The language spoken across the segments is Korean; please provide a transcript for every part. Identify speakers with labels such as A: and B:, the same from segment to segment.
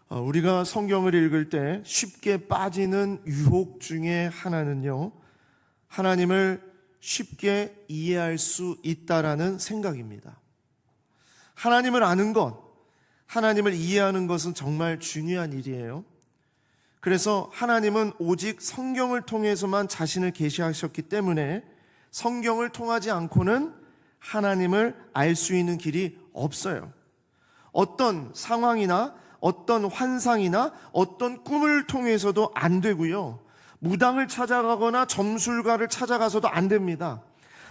A: 우리가 성경을 읽을 때 쉽게 빠지는 유혹 중에 하나는요, 하나님을 쉽게 이해할 수 있다라는 생각입니다. 하나님을 아는 것, 하나님을 이해하는 것은 정말 중요한 일이에요. 그래서 하나님은 오직 성경을 통해서만 자신을 계시하셨기 때문에 성경을 통하지 않고는 하나님을 알 수 있는 길이 없어요. 어떤 상황이나 어떤 환상이나 어떤 꿈을 통해서도 안 되고요, 무당을 찾아가거나 점술가를 찾아가서도 안 됩니다.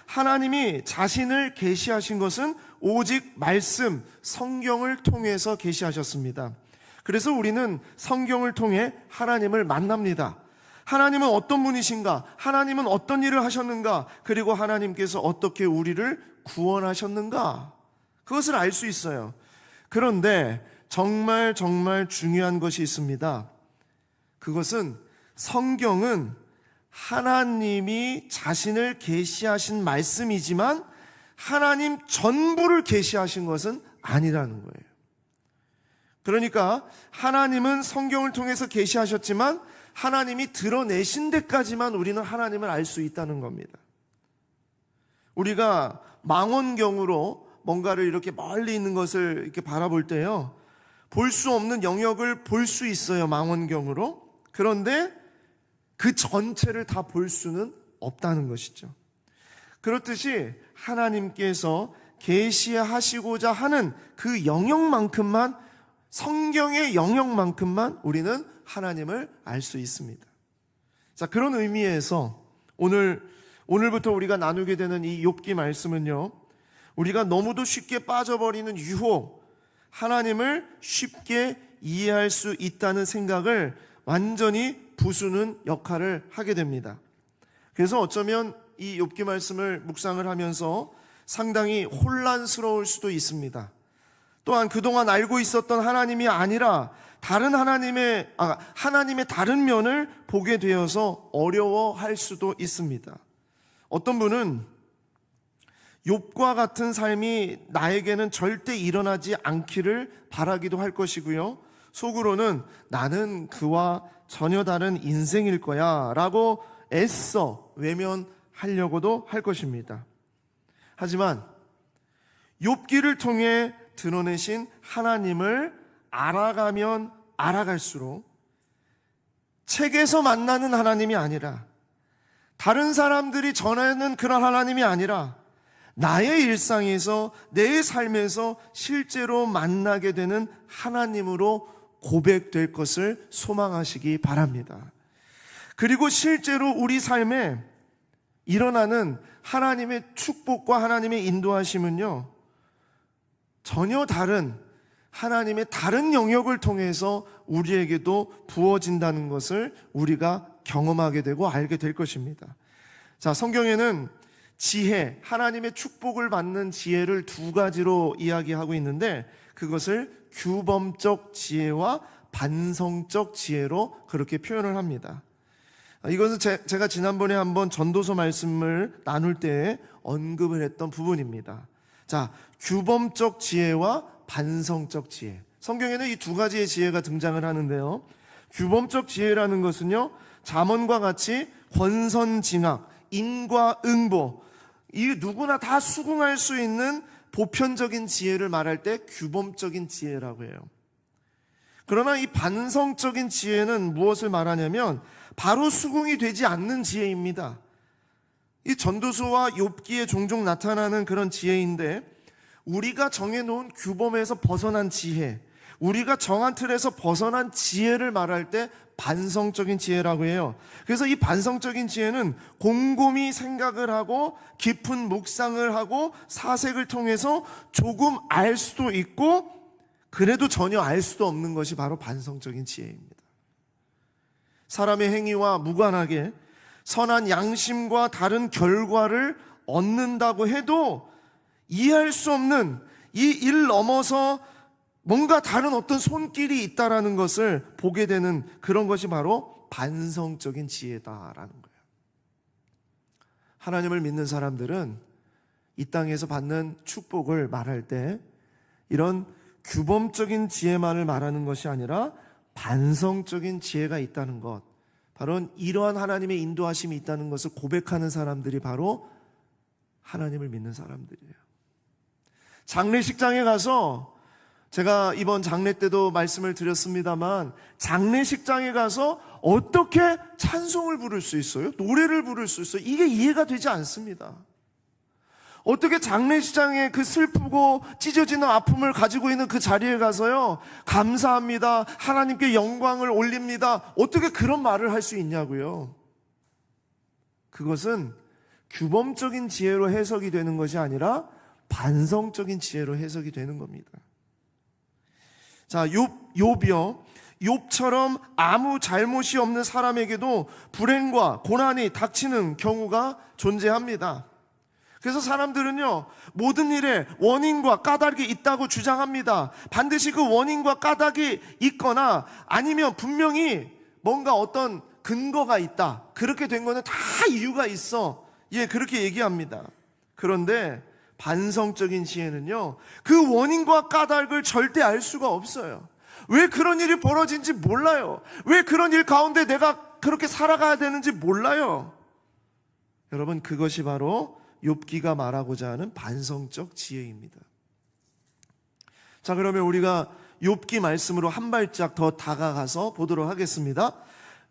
A: 하나님이 자신을 계시하신 것은 오직 말씀, 성경을 통해서 계시하셨습니다. 그래서 우리는 성경을 통해 하나님을 만납니다. 하나님은 어떤 분이신가? 하나님은 어떤 일을 하셨는가? 그리고 하나님께서 어떻게 우리를 구원하셨는가? 그것을 알 수 있어요. 그런데 정말 중요한 것이 있습니다. 그것은 성경은 하나님이 자신을 계시하신 말씀이지만 하나님 전부를 계시하신 것은 아니라는 거예요. 그러니까 하나님은 성경을 통해서 계시하셨지만 하나님이 드러내신 데까지만 우리는 하나님을 알 수 있다는 겁니다. 우리가 망원경으로 뭔가를 이렇게 멀리 있는 것을 이렇게 바라볼 때요, 볼 수 없는 영역을 볼 수 있어요, 망원경으로. 그런데 그 전체를 다 볼 수는 없다는 것이죠. 그렇듯이 하나님께서 계시하시고자 하는 그 영역만큼만, 성경의 영역만큼만 우리는 하나님을 알 수 있습니다. 자, 그런 의미에서 오늘부터 우리가 나누게 되는 이 욥기 말씀은요, 우리가 너무도 쉽게 빠져버리는 유혹, 하나님을 쉽게 이해할 수 있다는 생각을 완전히 부수는 역할을 하게 됩니다. 그래서 어쩌면 이 욥기 말씀을 묵상을 하면서 상당히 혼란스러울 수도 있습니다. 또한 그동안 알고 있었던 하나님이 아니라 다른 하나님의 다른 면을 보게 되어서 어려워할 수도 있습니다. 어떤 분은 욥과 같은 삶이 나에게는 절대 일어나지 않기를 바라기도 할 것이고요, 속으로는 나는 그와 전혀 다른 인생일 거야 라고 애써 외면하려고도 할 것입니다. 하지만 욥기를 통해 드러내신 하나님을 알아가면 알아갈수록 책에서 만나는 하나님이 아니라, 다른 사람들이 전하는 그런 하나님이 아니라 나의 일상에서, 내 삶에서 실제로 만나게 되는 하나님으로 고백될 것을 소망하시기 바랍니다. 그리고 실제로 우리 삶에 일어나는 하나님의 축복과 하나님의 인도하심은요, 전혀 다른 하나님의 다른 영역을 통해서 우리에게도 부어진다는 것을 우리가 경험하게 되고 알게 될 것입니다. 자, 성경에는 지혜, 하나님의 축복을 받는 지혜를 두 가지로 이야기하고 있는데, 그것을 규범적 지혜와 반성적 지혜로 그렇게 표현을 합니다. 이것은 제가 지난번에 한번 전도서 말씀을 나눌 때 언급을 했던 부분입니다. 자, 규범적 지혜와 반성적 지혜. 성경에는 이 두 가지의 지혜가 등장을 하는데요, 규범적 지혜라는 것은요, 잠언과 같이 권선징악, 인과응보, 이 누구나 다 수긍할 수 있는 보편적인 지혜를 말할 때 규범적인 지혜라고 해요. 그러나 이 반성적인 지혜는 무엇을 말하냐면 바로 수긍이 되지 않는 지혜입니다. 이 전도서와 욥기에 종종 나타나는 그런 지혜인데, 우리가 정해놓은 규범에서 벗어난 지혜, 우리가 정한 틀에서 벗어난 지혜를 말할 때 반성적인 지혜라고 해요. 그래서 이 반성적인 지혜는 곰곰이 생각을 하고 깊은 묵상을 하고 사색을 통해서 조금 알 수도 있고 그래도 전혀 알 수도 없는 것이 바로 반성적인 지혜입니다. 사람의 행위와 무관하게 선한 양심과 다른 결과를 얻는다고 해도 이해할 수 없는 이 일 넘어서 뭔가 다른 어떤 손길이 있다라는 것을 보게 되는 그런 것이 바로 반성적인 지혜다라는 거예요. 하나님을 믿는 사람들은 이 땅에서 받는 축복을 말할 때 이런 규범적인 지혜만을 말하는 것이 아니라 반성적인 지혜가 있다는 것, 바로 이러한 하나님의 인도하심이 있다는 것을 고백하는 사람들이 바로 하나님을 믿는 사람들이에요. 장례식장에 가서, 제가 이번 장례 때도 말씀을 드렸습니다만, 장례식장에 가서 어떻게 찬송을 부를 수 있어요? 노래를 부를 수 있어요? 이게 이해가 되지 않습니다. 어떻게 장례식장에 그 슬프고 찢어지는 아픔을 가지고 있는 그 자리에 가서요, 감사합니다, 하나님께 영광을 올립니다, 어떻게 그런 말을 할 수 있냐고요. 그것은 규범적인 지혜로 해석이 되는 것이 아니라 반성적인 지혜로 해석이 되는 겁니다. 자, 욥이요, 욥처럼 아무 잘못이 없는 사람에게도 불행과 고난이 닥치는 경우가 존재합니다. 그래서 사람들은요, 모든 일에 원인과 까닭이 있다고 주장합니다. 반드시 그 원인과 까닭이 있거나 아니면 분명히 뭔가 어떤 근거가 있다, 그렇게 된 거는 다 이유가 있어, 그렇게 얘기합니다. 그런데 반성적인 지혜는요, 그 원인과 까닭을 절대 알 수가 없어요. 왜 그런 일이 벌어진지 몰라요. 왜 그런 일 가운데 내가 그렇게 살아가야 되는지 몰라요. 여러분, 그것이 바로 욥기가 말하고자 하는 반성적 지혜입니다. 자, 그러면 우리가 욥기 말씀으로 한 발짝 더 다가가서 보도록 하겠습니다.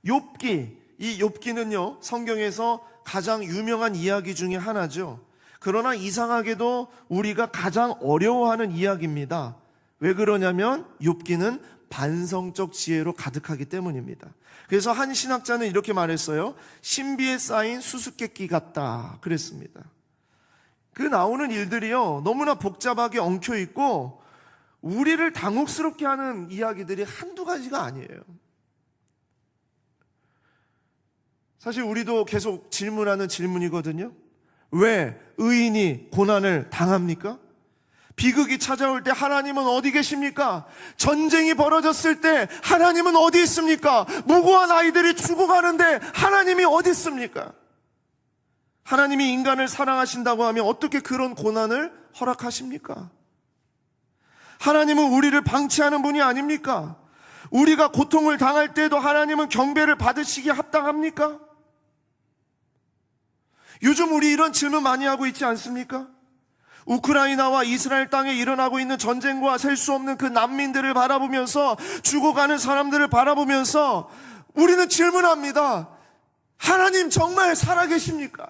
A: 욥기, 이 욥기는요, 성경에서 가장 유명한 이야기 중에 하나죠. 그러나 이상하게도 우리가 가장 어려워하는 이야기입니다. 왜 그러냐면 욥기는 반성적 지혜로 가득하기 때문입니다. 그래서 한 신학자는 이렇게 말했어요. 신비에 쌓인 수수께끼 같다 그랬습니다. 그 나오는 일들이요, 너무나 복잡하게 엉켜 있고 우리를 당혹스럽게 하는 이야기들이 한두 가지가 아니에요. 사실 우리도 계속 질문하는 질문이거든요. 왜 의인이 고난을 당합니까? 비극이 찾아올 때 하나님은 어디 계십니까? 전쟁이 벌어졌을 때 하나님은 어디 있습니까? 무고한 아이들이 죽어가는데 하나님이 어디 있습니까? 하나님이 인간을 사랑하신다고 하면 어떻게 그런 고난을 허락하십니까? 하나님은 우리를 방치하는 분이 아닙니까? 우리가 고통을 당할 때도 하나님은 경배를 받으시기에 합당합니까? 요즘 우리 이런 질문 많이 하고 있지 않습니까? 우크라이나와 이스라엘 땅에 일어나고 있는 전쟁과 셀 수 없는 그 난민들을 바라보면서, 죽어가는 사람들을 바라보면서 우리는 질문합니다. 하나님 정말 살아계십니까?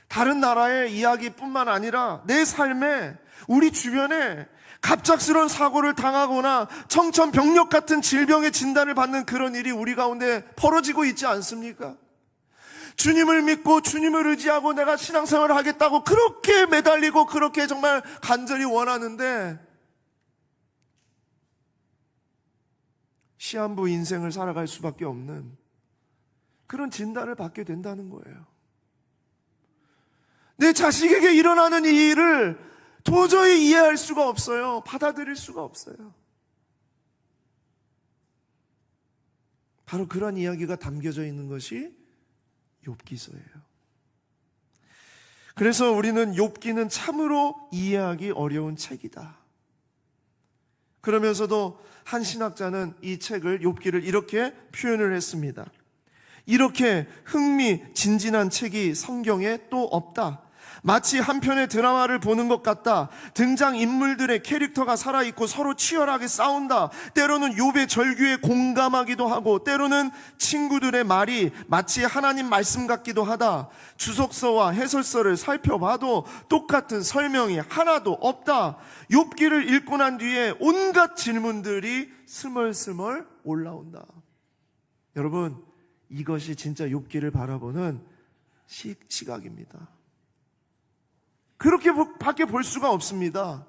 A: 다른 나라의 이야기뿐만 아니라 내 삶에, 우리 주변에 갑작스러운 사고를 당하거나 청천벽력 같은 질병의 진단을 받는 그런 일이 우리 가운데 벌어지고 있지 않습니까? 주님을 믿고 주님을 의지하고 내가 신앙생활을 하겠다고 그렇게 매달리고 그렇게 정말 간절히 원하는데 시한부 인생을 살아갈 수밖에 없는 그런 진단을 받게 된다는 거예요. 내 자식에게 일어나는 이 일을 도저히 이해할 수가 없어요. 받아들일 수가 없어요. 바로 그런 이야기가 담겨져 있는 것이 욥기서예요. 그래서 우리는 욥기는 참으로 이해하기 어려운 책이다. 그러면서도 한 신학자는 이 책을, 욥기를 이렇게 표현을 했습니다. 이렇게 흥미진진한 책이 성경에 또 없다. 마치 한 편의 드라마를 보는 것 같다. 등장인물들의 캐릭터가 살아있고 서로 치열하게 싸운다. 때로는 욥의 절규에 공감하기도 하고 때로는 친구들의 말이 마치 하나님 말씀 같기도 하다. 주석서와 해설서를 살펴봐도 똑같은 설명이 하나도 없다. 욥기를 읽고 난 뒤에 온갖 질문들이 스멀스멀 올라온다. 여러분, 이것이 진짜 욥기를 바라보는 시각입니다. 그렇게 밖에 볼 수가 없습니다.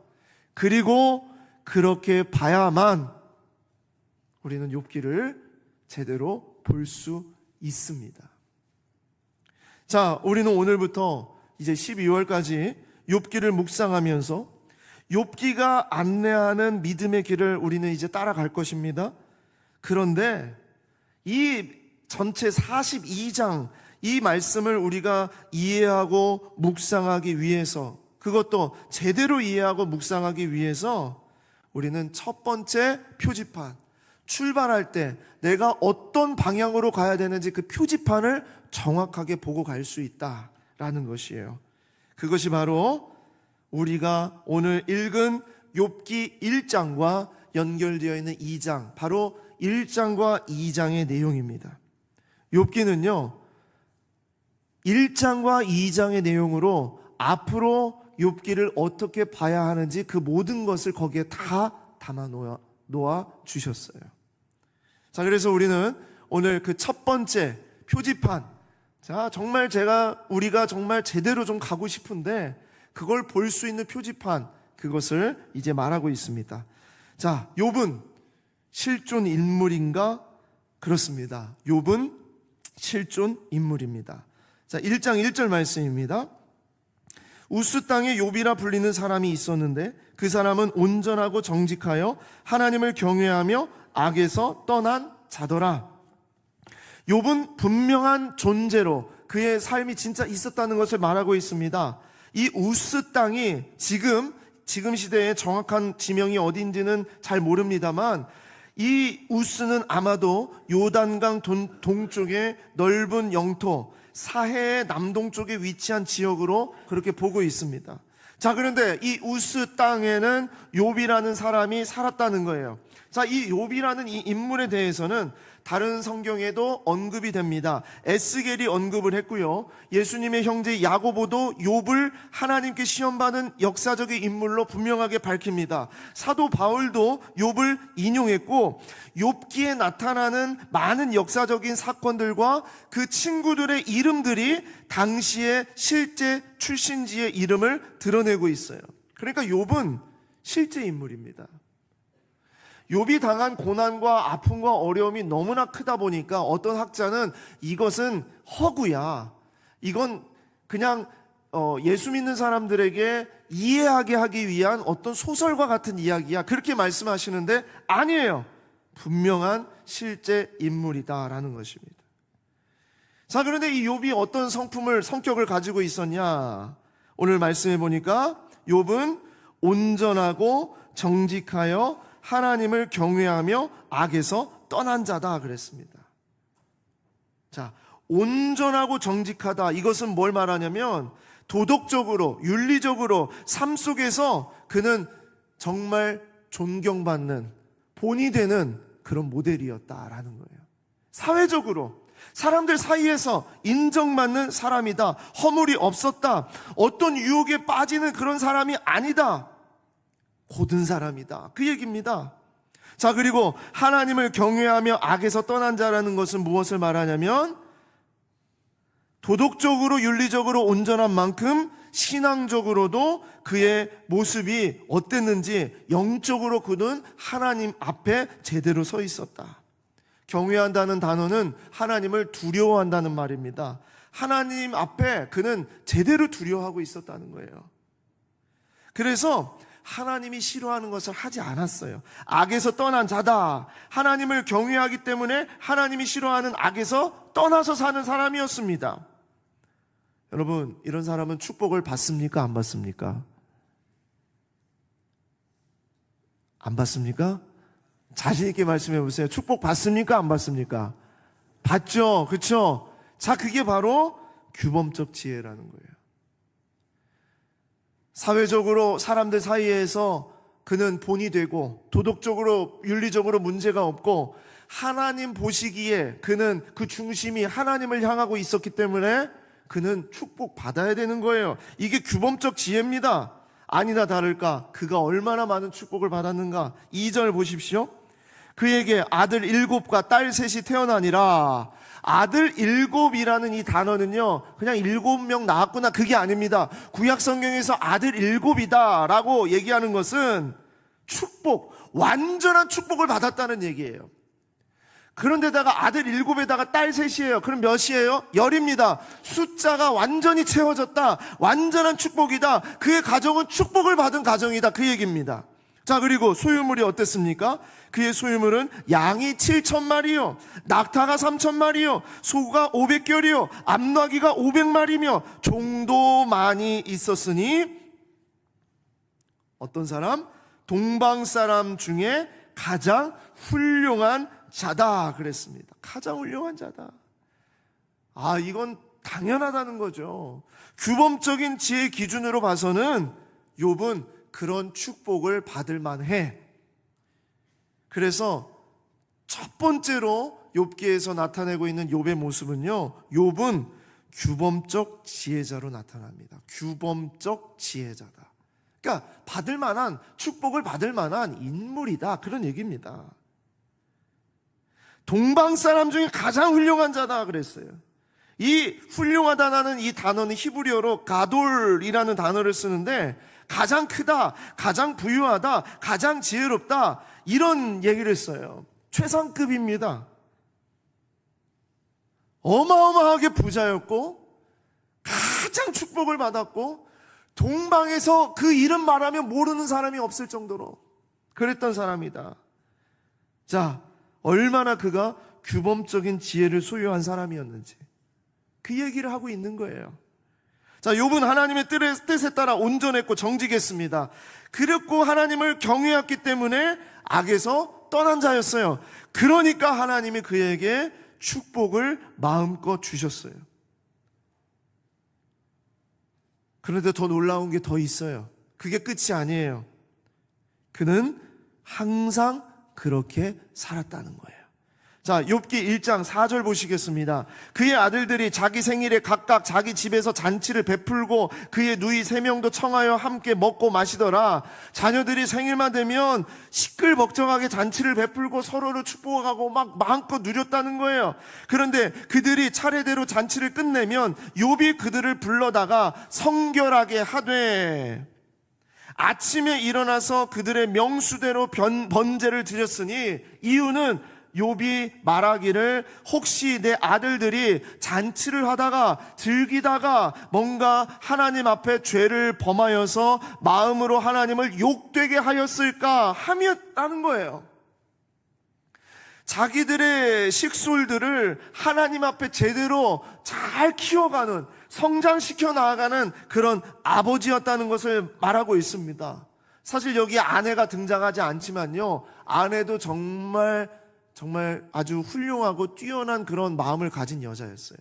A: 그리고 그렇게 봐야만 우리는 욥기를 제대로 볼 수 있습니다. 자, 우리는 오늘부터 이제 12월까지 욥기를 묵상하면서 욥기가 안내하는 믿음의 길을 우리는 이제 따라갈 것입니다. 그런데 이 전체 42장 이 말씀을 우리가 이해하고 묵상하기 위해서, 그것도 제대로 이해하고 묵상하기 위해서 우리는 첫 번째 표지판, 출발할 때 내가 어떤 방향으로 가야 되는지 그 표지판을 정확하게 보고 갈 수 있다라는 것이에요. 그것이 바로 우리가 오늘 읽은 욥기 1장과 연결되어 있는 2장, 바로 1장과 2장의 내용입니다. 욥기는요, 1장과 2장의 내용으로 앞으로 욥기를 어떻게 봐야 하는지 그 모든 것을 거기에 다 담아 놓아 주셨어요. 자, 그래서 우리는 오늘 그 첫 번째 표지판, 자, 정말 우리가 정말 제대로 좀 가고 싶은데 그걸 볼 수 있는 표지판, 그것을 이제 말하고 있습니다. 자, 욥은 실존 인물인가? 그렇습니다. 욥은 실존 인물입니다. 자, 1장 1절 말씀입니다. 우스 땅에 욥이라 불리는 사람이 있었는데 그 사람은 온전하고 정직하여 하나님을 경외하며 악에서 떠난 자더라. 욥은 분명한 존재로 그의 삶이 진짜 있었다는 것을 말하고 있습니다. 이 우스 땅이 지금 시대의 정확한 지명이 어딘지는 잘 모릅니다만 이 우스는 아마도 요단강 동쪽의 넓은 영토, 사해의 남동쪽에 위치한 지역으로 그렇게 보고 있습니다. 자, 그런데 이 우스 땅에는 욥이라는 사람이 살았다는 거예요. 자, 이 욥이라는 이 인물에 대해서는 다른 성경에도 언급이 됩니다. 에스겔이 언급을 했고요, 예수님의 형제 야고보도 욥을 하나님께 시험받은 역사적인 인물로 분명하게 밝힙니다. 사도 바울도 욥을 인용했고 욥기에 나타나는 많은 역사적인 사건들과 그 친구들의 이름들이 당시의 실제 출신지의 이름을 드러내고 있어요. 그러니까 욥은 실제 인물입니다. 욥이 당한 고난과 아픔과 어려움이 너무나 크다 보니까 어떤 학자는 이것은 허구야, 이건 그냥 예수 믿는 사람들에게 이해하게 하기 위한 어떤 소설과 같은 이야기야, 그렇게 말씀하시는데 아니에요. 분명한 실제 인물이다라는 것입니다. 자, 그런데 이 욥이 어떤 성격을 가지고 있었냐? 오늘 말씀해 보니까 욥은 온전하고 정직하여 하나님을 경외하며 악에서 떠난 자다 그랬습니다. 자, 온전하고 정직하다, 이것은 뭘 말하냐면 도덕적으로, 윤리적으로 삶 속에서 그는 정말 존경받는, 본이 되는 그런 모델이었다라는 거예요. 사회적으로 사람들 사이에서 인정받는 사람이다, 허물이 없었다, 어떤 유혹에 빠지는 그런 사람이 아니다, 고든 사람이다, 그 얘기입니다. 자, 그리고 하나님을 경외하며 악에서 떠난 자라는 것은 무엇을 말하냐면 도덕적으로 윤리적으로 온전한 만큼 신앙적으로도 그의 모습이 어땠는지 영적으로 그는 하나님 앞에 제대로 서 있었다. 경외한다는 단어는 하나님을 두려워한다는 말입니다. 하나님 앞에 그는 제대로 두려워하고 있었다는 거예요. 그래서 하나님이 싫어하는 것을 하지 않았어요. 악에서 떠난 자다, 하나님을 경외하기 때문에 하나님이 싫어하는 악에서 떠나서 사는 사람이었습니다. 여러분, 이런 사람은 축복을 받습니까? 안 받습니까? 안 받습니까? 자신 있게 말씀해 보세요. 축복 받습니까? 안 받습니까? 받죠. 그렇죠? 자, 그게 바로 규범적 지혜라는 거예요. 사회적으로 사람들 사이에서 그는 본이 되고 도덕적으로 윤리적으로 문제가 없고 하나님 보시기에 그는 그 중심이 하나님을 향하고 있었기 때문에 그는 축복받아야 되는 거예요. 이게 규범적 지혜입니다. 아니나 다를까 그가 얼마나 많은 축복을 받았는가. 2절 보십시오. 그에게 아들 7과 딸 3이 태어나니라. 아들 7이라는 이 단어는요, 그냥 7명 낳았구나, 그게 아닙니다. 구약 성경에서 아들 7이다 라고 얘기하는 것은 축복, 완전한 축복을 받았다는 얘기예요. 그런데다가 아들 7에다가 딸 3이에요. 그럼 몇이에요? 10입니다. 숫자가 완전히 채워졌다, 완전한 축복이다, 그의 가정은 축복을 받은 가정이다, 그 얘기입니다. 자, 그리고 소유물이 어땠습니까? 그의 소유물은 양이 7,000마리요, 낙타가 3,000마리요, 소가 500결이요, 암나귀가 500마리며 종도 많이 있었으니 어떤 사람? 동방 사람 중에 가장 훌륭한 자다 그랬습니다. 가장 훌륭한 자다. 이건 당연하다는 거죠. 규범적인 지혜 기준으로 봐서는 욥은 그런 축복을 받을 만해. 그래서 첫 번째로 욥기에서 나타내고 있는 욥의 모습은요, 욥은 규범적 지혜자로 나타납니다. 규범적 지혜자다. 그러니까 받을 만한, 축복을 받을 만한 인물이다, 그런 얘기입니다. 동방 사람 중에 가장 훌륭한 자다 그랬어요. 이 훌륭하다라는 이 단어는 히브리어로 가돌이라는 단어를 쓰는데, 가장 크다, 가장 부유하다, 가장 지혜롭다, 이런 얘기를 써요. 최상급입니다. 어마어마하게 부자였고 가장 축복을 받았고 동방에서 그 이름 말하면 모르는 사람이 없을 정도로 그랬던 사람이다. 자, 얼마나 그가 규범적인 지혜를 소유한 사람이었는지 그 얘기를 하고 있는 거예요. 자, 욥은 하나님의 뜻에 따라 온전했고 정직했습니다. 그랬고 하나님을 경외했기 때문에 악에서 떠난 자였어요. 그러니까 하나님이 그에게 축복을 마음껏 주셨어요. 그런데 더 놀라운 게 더 있어요. 그게 끝이 아니에요. 그는 항상 그렇게 살았다는 거예요. 자, 욥기 1장 4절 보시겠습니다. 그의 아들들이 자기 생일에 각각 자기 집에서 잔치를 베풀고 그의 누이 3명도 청하여 함께 먹고 마시더라. 자녀들이 생일만 되면 시끌벅적하게 잔치를 베풀고 서로를 축복하고 막 마음껏 누렸다는 거예요. 그런데 그들이 차례대로 잔치를 끝내면 욥이 그들을 불러다가 성결하게 하되 아침에 일어나서 그들의 명수대로 번제를 드렸으니 이유는 욥이 말하기를 혹시 내 아들들이 잔치를 하다가 즐기다가 뭔가 하나님 앞에 죄를 범하여서 마음으로 하나님을 욕되게 하였을까 하였다는 거예요. 자기들의 식솔들을 하나님 앞에 제대로 잘 키워가는, 성장시켜 나아가는 그런 아버지였다는 것을 말하고 있습니다. 사실 여기 아내가 등장하지 않지만요, 아내도 정말 아주 훌륭하고 뛰어난 그런 마음을 가진 여자였어요.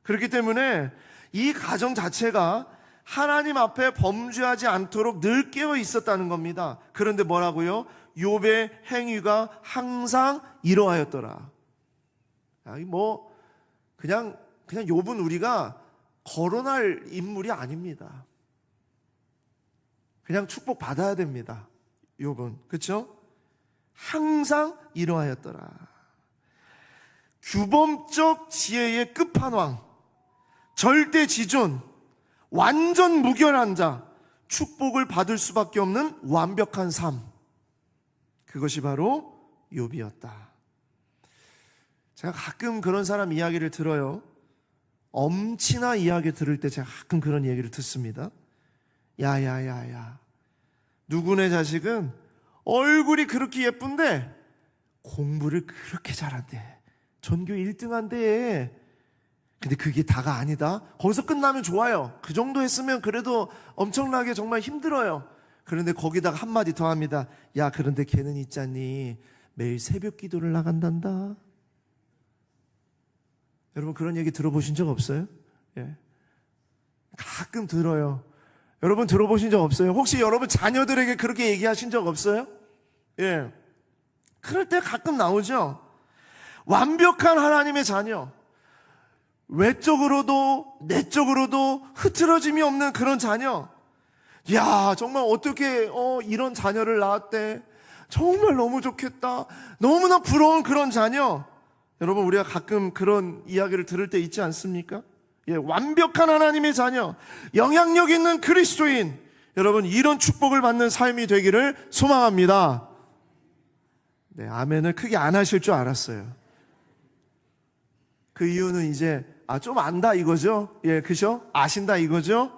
A: 그렇기 때문에 이 가정 자체가 하나님 앞에 범죄하지 않도록 늘 깨어 있었다는 겁니다. 그런데 뭐라고요? 욥의 행위가 항상 이러하였더라. 그냥 욥은 우리가 거론할 인물이 아닙니다. 그냥 축복 받아야 됩니다. 욥은. 그렇죠? 항상 이러하였더라. 규범적 지혜의 끝판왕, 절대 지존, 완전 무결한 자, 축복을 받을 수밖에 없는 완벽한 삶, 그것이 바로 욥이었다. 제가 가끔 그런 사람 이야기를 들어요. 엄친아 이야기 들을 때 제가 가끔 그런 얘기를 듣습니다. 야야야야, 누구네 자식은 얼굴이 그렇게 예쁜데 공부를 그렇게 잘한대. 전교 1등 한대. 근데 그게 다가 아니다. 거기서 끝나면 좋아요. 그 정도 했으면 그래도 엄청나게 정말 힘들어요. 그런데 거기다가 한마디 더 합니다. 야, 그런데 걔는 있잖니, 매일 새벽 기도를 나간단다. 여러분 그런 얘기 들어보신 적 없어요? 예. 가끔 들어요. 여러분 들어보신 적 없어요? 혹시 여러분 자녀들에게 그렇게 얘기하신 적 없어요? 예. 그럴 때 가끔 나오죠. 완벽한 하나님의 자녀, 외적으로도 내적으로도 흐트러짐이 없는 그런 자녀. 야, 정말 어떻게 이런 자녀를 낳았대. 정말 너무 좋겠다. 너무나 부러운 그런 자녀. 여러분 우리가 가끔 그런 이야기를 들을 때 있지 않습니까? 예, 완벽한 하나님의 자녀, 영향력 있는 그리스도인, 여러분 이런 축복을 받는 삶이 되기를 소망합니다. 네, 아멘을 크게 안 하실 줄 알았어요. 그 이유는 이제 좀 안다 이거죠. 예, 그죠? 아신다 이거죠.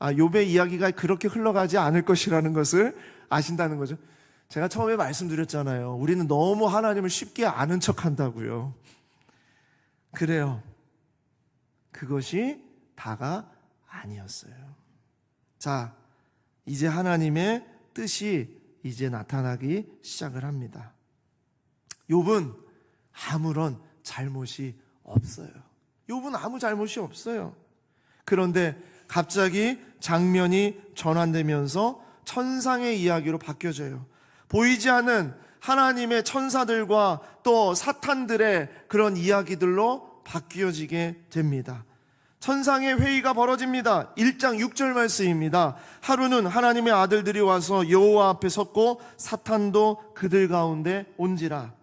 A: 욥의 이야기가 그렇게 흘러가지 않을 것이라는 것을 아신다는 거죠. 제가 처음에 말씀드렸잖아요. 우리는 너무 하나님을 쉽게 아는 척한다고요. 그래요. 그것이 다가 아니었어요. 자, 이제 하나님의 뜻이 이제 나타나기 시작을 합니다. 욥은 아무런 잘못이 없어요. 욥은 아무 잘못이 없어요. 그런데 갑자기 장면이 전환되면서 천상의 이야기로 바뀌어져요. 보이지 않는 하나님의 천사들과 또 사탄들의 그런 이야기들로 바뀌어지게 됩니다. 천상의 회의가 벌어집니다. 1장 6절 말씀입니다. 하루는 하나님의 아들들이 와서 여호와 앞에 섰고 사탄도 그들 가운데 온지라.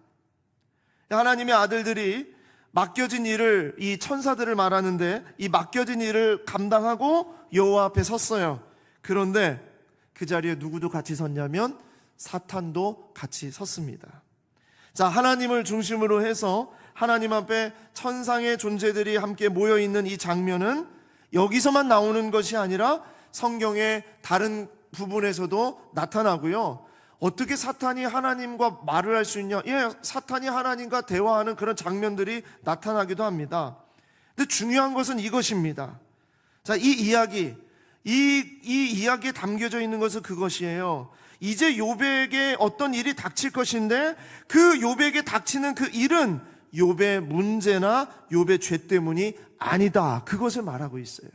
A: 하나님의 아들들이 맡겨진 일을, 이 천사들을 말하는데 이 맡겨진 일을 감당하고 여호와 앞에 섰어요. 그런데 그 자리에 누구도 같이 섰냐면 사탄도 같이 섰습니다. 자, 하나님을 중심으로 해서 하나님 앞에 천상의 존재들이 함께 모여있는 이 장면은 여기서만 나오는 것이 아니라 성경의 다른 부분에서도 나타나고요. 어떻게 사탄이 하나님과 말을 할 수 있냐? 예, 사탄이 하나님과 대화하는 그런 장면들이 나타나기도 합니다. 근데 중요한 것은 이것입니다. 자, 이 이야기에 담겨져 있는 것은 그것이에요. 이제 욥에게 어떤 일이 닥칠 것인데 그 욥에게 닥치는 그 일은 욥의 문제나 욥의 죄 때문이 아니다. 그것을 말하고 있어요.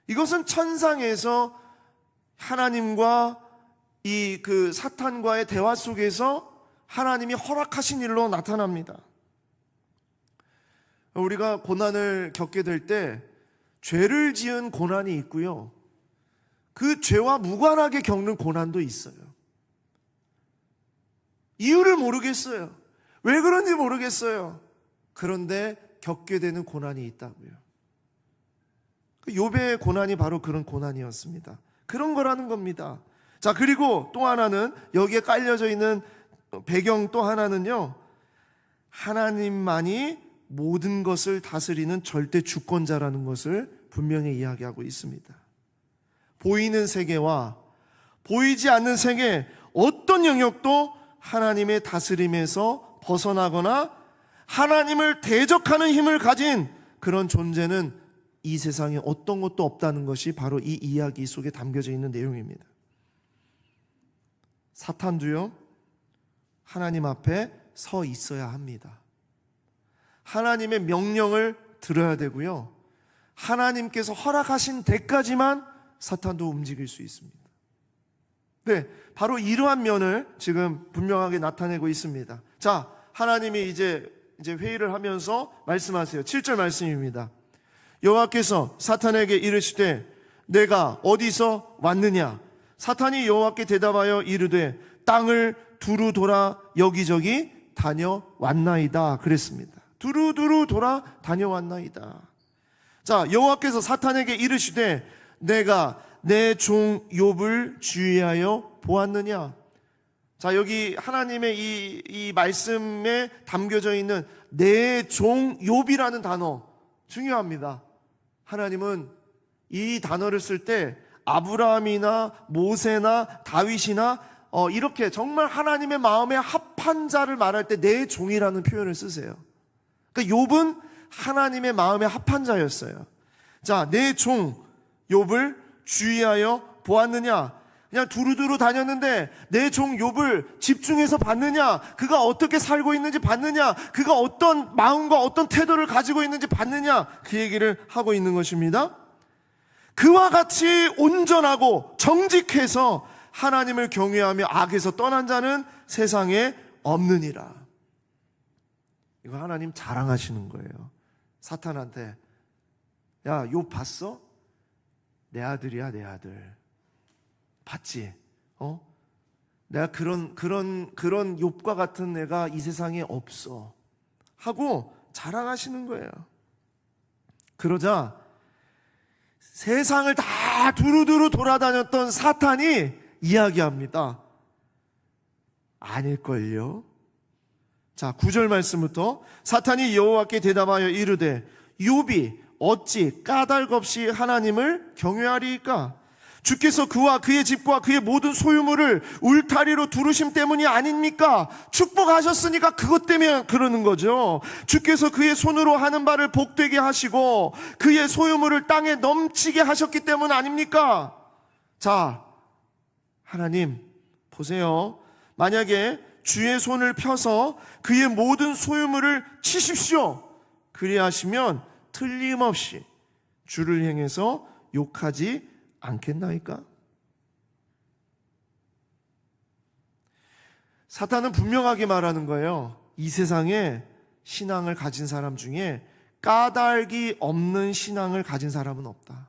A: 이것은 천상에서 하나님과 이 그 사탄과의 대화 속에서 하나님이 허락하신 일로 나타납니다. 우리가 고난을 겪게 될 때 죄를 지은 고난이 있고요. 그 죄와 무관하게 겪는 고난도 있어요. 이유를 모르겠어요. 왜 그런지 모르겠어요. 그런데 겪게 되는 고난이 있다고요. 욥의 고난이 바로 그런 고난이었습니다. 그런 거라는 겁니다. 자, 그리고 또 하나는 여기에 깔려져 있는 배경 또 하나는요. 하나님만이 모든 것을 다스리는 절대 주권자라는 것을 분명히 이야기하고 있습니다. 보이는 세계와 보이지 않는 세계 어떤 영역도 하나님의 다스림에서 벗어나거나 하나님을 대적하는 힘을 가진 그런 존재는 이 세상에 어떤 것도 없다는 것이 바로 이 이야기 속에 담겨져 있는 내용입니다. 사탄도요, 하나님 앞에 서 있어야 합니다. 하나님의 명령을 들어야 되고요. 하나님께서 허락하신 데까지만 사탄도 움직일 수 있습니다. 네, 바로 이러한 면을 지금 분명하게 나타내고 있습니다. 자, 하나님이 이제 회의를 하면서 말씀하세요. 7절 말씀입니다. 여호와께서 사탄에게 이르시되 내가 어디서 왔느냐? 사탄이 여호와께 대답하여 이르되 땅을 두루 돌아 여기저기 다녀왔나이다 그랬습니다. 두루두루 돌아 다녀왔나이다. 자, 여호와께서 사탄에게 이르시되 내가 내 종 욥을 주의하여 보았느냐? 자, 여기 하나님의 이 말씀에 담겨져 있는 내 종 욥이라는 단어 중요합니다. 하나님은 이 단어를 쓸 때 아브라함이나 모세나 다윗이나 이렇게 정말 하나님의 마음에 합한 자를 말할 때 내 종이라는 표현을 쓰세요. 그러니까 욥은 하나님의 마음에 합한 자였어요. 자, 내 종 욥을 주의하여 보았느냐? 그냥 두루두루 다녔는데 내 종 욥을 집중해서 봤느냐? 그가 어떻게 살고 있는지 봤느냐? 그가 어떤 마음과 어떤 태도를 가지고 있는지 봤느냐? 그 얘기를 하고 있는 것입니다. 그와 같이 온전하고 정직해서 하나님을 경외하며 악에서 떠난 자는 세상에 없느니라. 이거 하나님 자랑하시는 거예요. 사탄한테 야, 욥 봤어? 내 아들이야, 내 아들. 봤지? 내가 그런 욥과 같은 애가 이 세상에 없어. 하고 자랑하시는 거예요. 그러자 세상을 다 두루두루 돌아다녔던 사탄이 이야기합니다. 아닐걸요? 자, 9절 말씀부터 사탄이 여호와께 대답하여 이르되 욥이 어찌 까닭 없이 하나님을 경외하리이까? 주께서 그와 그의 집과 그의 모든 소유물을 울타리로 두르심 때문이 아닙니까? 축복하셨으니까 그것 때문에 그러는 거죠. 주께서 그의 손으로 하는 바를 복되게 하시고 그의 소유물을 땅에 넘치게 하셨기 때문 아닙니까? 자, 하나님 보세요. 만약에 주의 손을 펴서 그의 모든 소유물을 치십시오. 그리야 하시면 틀림없이 주를 향해서 욕하지 않겠나이까? 사탄은 분명하게 말하는 거예요. 이 세상에 신앙을 가진 사람 중에 까닭이 없는 신앙을 가진 사람은 없다.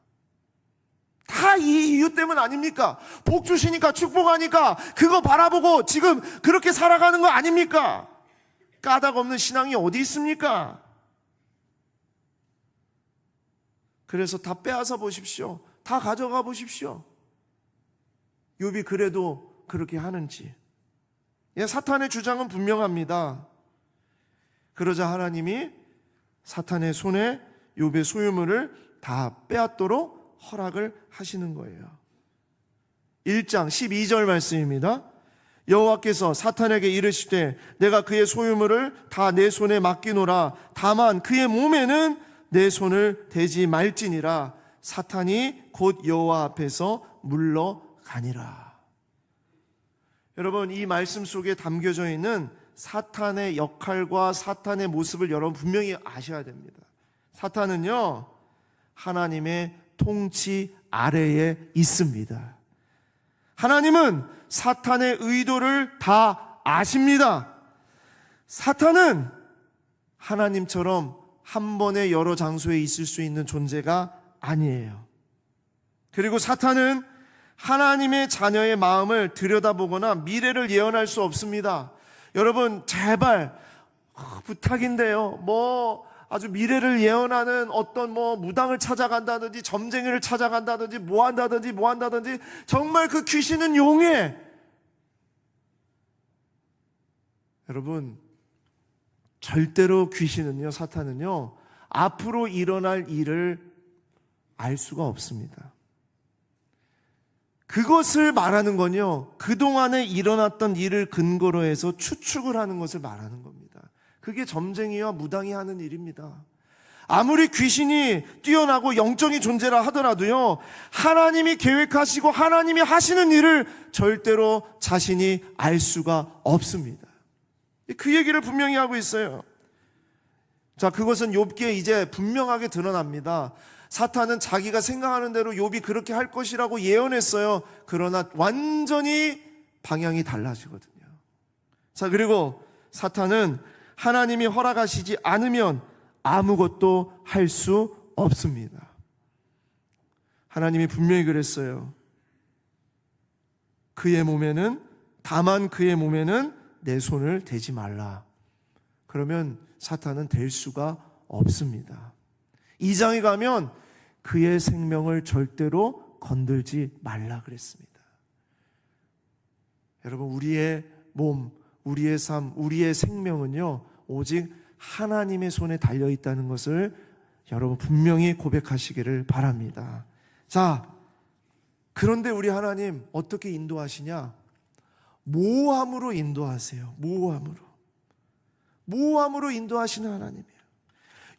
A: 다 이 이유 때문 아닙니까? 복 주시니까, 축복하니까 그거 바라보고 지금 그렇게 살아가는 거 아닙니까? 까닭 없는 신앙이 어디 있습니까? 그래서 다 빼앗아 보십시오. 다 가져가 보십시오. 욥이 그래도 그렇게 하는지. 사탄의 주장은 분명합니다. 그러자 하나님이 사탄의 손에 욥의 소유물을 다 빼앗도록 허락을 하시는 거예요. 1장 12절 말씀입니다. 여호와께서 사탄에게 이르시되 내가 그의 소유물을 다 내 손에 맡기노라. 다만 그의 몸에는 내 손을 대지 말지니라. 사탄이 곧 여호와 앞에서 물러가니라. 여러분, 이 말씀 속에 담겨져 있는 사탄의 역할과 사탄의 모습을 여러분 분명히 아셔야 됩니다. 사탄은요, 하나님의 통치 아래에 있습니다. 하나님은 사탄의 의도를 다 아십니다. 사탄은 하나님처럼 한 번에 여러 장소에 있을 수 있는 존재가 아니에요. 그리고 사탄은 하나님의 자녀의 마음을 들여다보거나 미래를 예언할 수 없습니다. 여러분, 제발 부탁인데요. 아주 미래를 예언하는 어떤 무당을 찾아간다든지 점쟁이를 찾아간다든지 뭐 한다든지 정말 그 귀신은 용해. 여러분, 절대로 귀신은요, 사탄은요, 앞으로 일어날 일을 알 수가 없습니다. 그것을 말하는 건요, 그동안에 일어났던 일을 근거로 해서 추측을 하는 것을 말하는 겁니다. 그게 점쟁이와 무당이 하는 일입니다. 아무리 귀신이 뛰어나고 영적인 존재라 하더라도요, 하나님이 계획하시고 하나님이 하시는 일을 절대로 자신이 알 수가 없습니다. 그 얘기를 분명히 하고 있어요. 자, 그것은 욥기에 이제 분명하게 드러납니다. 사탄은 자기가 생각하는 대로 욥이 그렇게 할 것이라고 예언했어요. 그러나 완전히 방향이 달라지거든요. 자, 그리고 사탄은 하나님이 허락하시지 않으면 아무것도 할 수 없습니다. 하나님이 분명히 그랬어요. 다만 그의 몸에는 내 손을 대지 말라. 그러면 사탄은 될 수가 없습니다. 2장에 가면 그의 생명을 절대로 건들지 말라 그랬습니다. 여러분, 우리의 몸, 우리의 삶, 우리의 생명은요, 오직 하나님의 손에 달려있다는 것을 여러분 분명히 고백하시기를 바랍니다. 자, 그런데 우리 하나님 어떻게 인도하시냐? 모함으로 인도하세요. 모함으로 인도하시는 하나님이에요.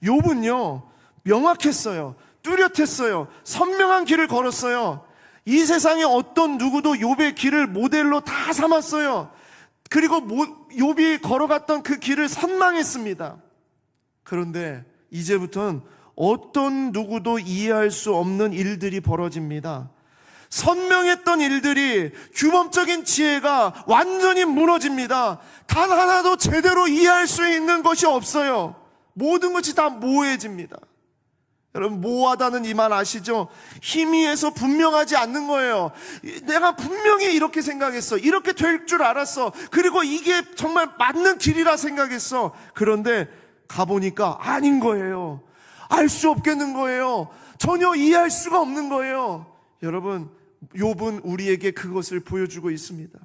A: 욥은요, 명확했어요. 뚜렷했어요. 선명한 길을 걸었어요. 이 세상에 어떤 누구도 욥의 길을 모델로 다 삼았어요. 그리고 욥이 걸어갔던 그 길을 선망했습니다. 그런데 이제부터는 어떤 누구도 이해할 수 없는 일들이 벌어집니다. 선명했던 일들이, 규범적인 지혜가 완전히 무너집니다. 단 하나도 제대로 이해할 수 있는 것이 없어요. 모든 것이 다 모호해집니다. 여러분, 모호하다는 이 말 아시죠? 희미해서 분명하지 않는 거예요. 내가 분명히 이렇게 생각했어. 이렇게 될 줄 알았어. 그리고 이게 정말 맞는 길이라 생각했어. 그런데 가보니까 아닌 거예요. 알 수 없겠는 거예요. 전혀 이해할 수가 없는 거예요. 여러분, 욥은 우리에게 그것을 보여주고 있습니다.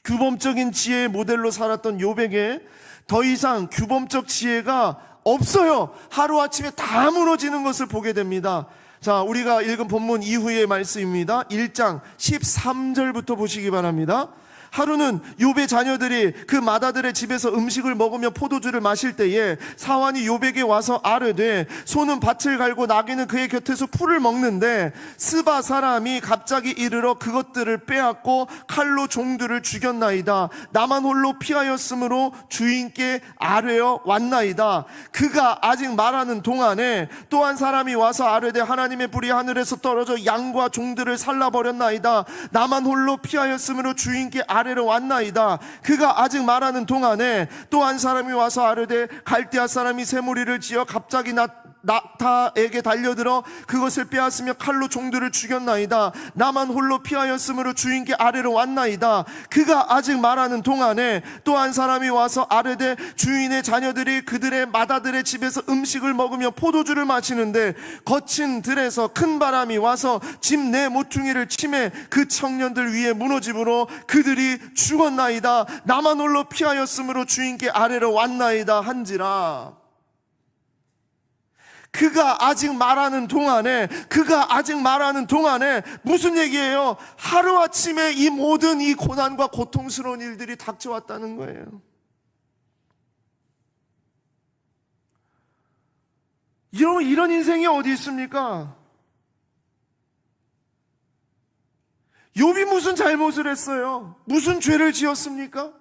A: 규범적인 지혜의 모델로 살았던 욥에게 더 이상 규범적 지혜가 없어요. 하루아침에 다 무너지는 것을 보게 됩니다. 자, 우리가 읽은 본문 이후의 말씀입니다. 1장 13절부터 보시기 바랍니다. 하루는 욥의 자녀들이 그 마다들의 집에서 음식을 먹으며 포도주를 마실 때에 사환이 욥에게 와서 아뢰되 소는 밭을 갈고 나귀는 그의 곁에서 풀을 먹는데 스바 사람이 갑자기 이르러 그것들을 빼앗고 칼로 종들을 죽였나이다. 나만 홀로 피하였으므로 주인께 아뢰어 왔나이다. 그가 아직 말하는 동안에 또 한 사람이 와서 아뢰되 하나님의 불이 하늘에서 떨어져 양과 종들을 살라버렸나이다. 나만 홀로 피하였으므로 주인께 아래로 왔나이다. 그가 아직 말하는 동안에 또 한 사람이 와서 아뢰되 갈대아 사람이 새무리를 지어 갑자기 낙타에게 달려들어 그것을 빼앗으며 칼로 종들을 죽였나이다. 나만 홀로 피하였으므로 주인께 아래로 왔나이다. 그가 아직 말하는 동안에 또 한 사람이 와서 아뢰되 주인의 자녀들이 그들의 마다들의 집에서 음식을 먹으며 포도주를 마시는데 거친 들에서 큰 바람이 와서 집 내 모퉁이를 치매 그 청년들 위에 무너짐으로 그들이 죽었나이다. 나만 홀로 피하였으므로 주인께 아래로 왔나이다 한지라. 그가 아직 말하는 동안에 무슨 얘기예요? 하루아침에 이 모든 이 고난과 고통스러운 일들이 닥쳐왔다는 거예요. 이런 인생이 어디 있습니까? 욥이 무슨 잘못을 했어요? 무슨 죄를 지었습니까?